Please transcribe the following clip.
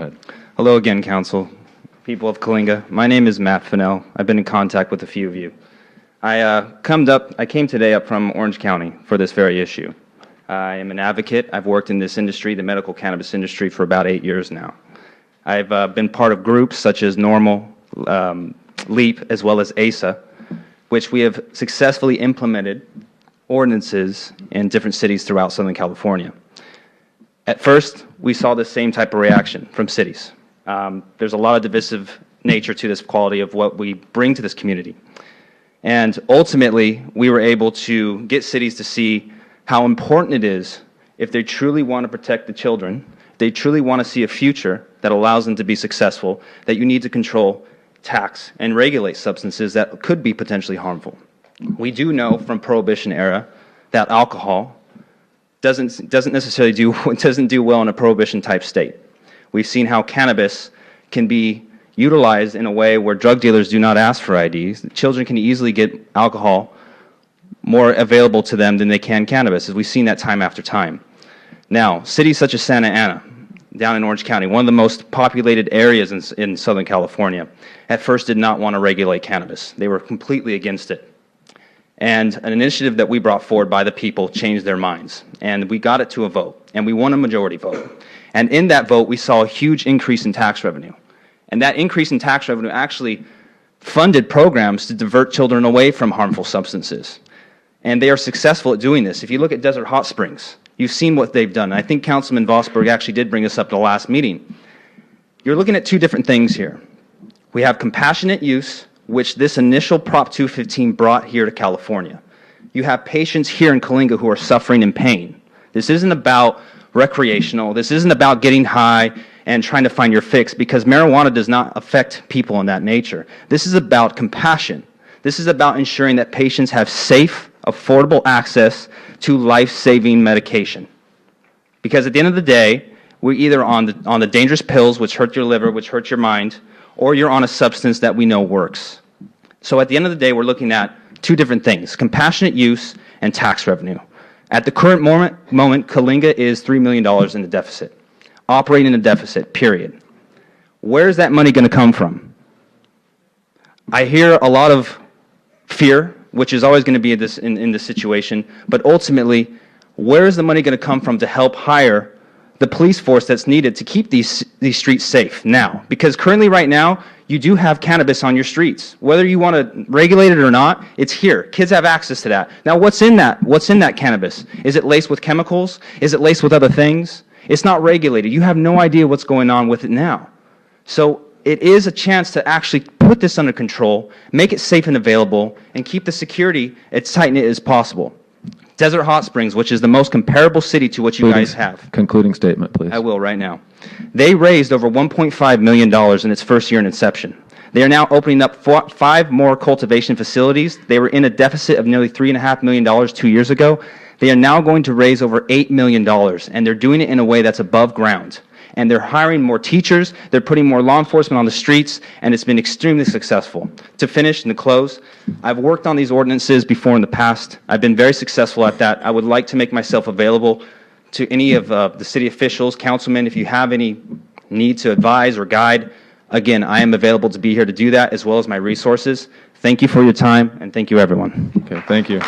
Go ahead. Hello again, Council. People of Coalinga, my name is Matt Fennell. I've been in contact with a few of you. I came today up from Orange County for this very issue. I am an advocate. I've worked in this industry, the medical cannabis industry, for about 8 years now. I've been part of groups such as Normal, LEAP, as well as ASA, which we have successfully implemented ordinances in different cities throughout Southern California. At first, we saw the same type of reaction from cities. There's a lot of divisive nature to this quality of what we bring to this community. And ultimately, we were able to get cities to see how important it is if they truly want to protect the children, they truly want to see a future that allows them to be successful, that you need to control, tax, and regulate substances that could be potentially harmful. We do know from Prohibition era that alcohol doesn't necessarily do well in a Prohibition type state. We've seen how cannabis can be utilized in a way where drug dealers do not ask for IDs. Children can easily get alcohol more available to them than they can cannabis, as we've seen that time after time. Now, cities such as Santa Ana, down in Orange County, one of the most populated areas in Southern California, at first did not want to regulate cannabis. They were completely against it. And an initiative that we brought forward by the people changed their minds. And we got it to a vote, and we won a majority vote. And in that vote, we saw a huge increase in tax revenue. And that increase in tax revenue actually funded programs to divert children away from harmful substances. And they are successful at doing this. If you look at Desert Hot Springs, you've seen what they've done. I think Councilman Vosberg actually did bring this up at the last meeting. You're looking at two different things here. We have compassionate use, which this initial Prop 215 brought here to California. You have patients here in Coalinga who are suffering in pain. This isn't about recreational. This isn't about getting high and trying to find your fix, because marijuana does not affect people in that nature. This is about compassion. This is about ensuring that patients have safe, affordable access to life-saving medication. Because at the end of the day, we're either on the dangerous pills, which hurt your liver, which hurt your mind, or you're on a substance that we know works. So at the end of the day, we're looking at two different things: compassionate use and tax revenue. At the current moment, Coalinga is $3 million in the deficit, operating in a deficit, period. Where is that money going to come from? I hear a lot of fear, which is always going to be in this situation, but ultimately, where is the money going to come from to help hire the police force that's needed to keep these streets safe now? Because currently, right now, you do have cannabis on your streets. Whether you want to regulate it or not, it's here. Kids have access to that. Now, what's in that? What's in that cannabis? Is it laced with chemicals? Is it laced with other things? It's not regulated. You have no idea what's going on with it now. So it is a chance to actually put this under control, make it safe and available, and keep the security as tight knit as possible. Desert Hot Springs, which is the most comparable city to what you guys have. Concluding statement, please. I will right now. They raised over $1.5 million in its first year in inception. They are now opening up 5 more cultivation facilities. They were in a deficit of nearly $3.5 million 2 years ago. They are now going to raise over $8 million, and they're doing it in a way that's above ground. And they're hiring more teachers, they're putting more law enforcement on the streets, and it's been extremely successful. To finish and to close, I've worked on these ordinances before in the past. I've been very successful at that. I would like to make myself available to any of the city officials, councilmen, if you have any need to advise or guide. Again, I am available to be here to do that, as well as my resources. Thank you for your time, and thank you, everyone. Okay, thank you.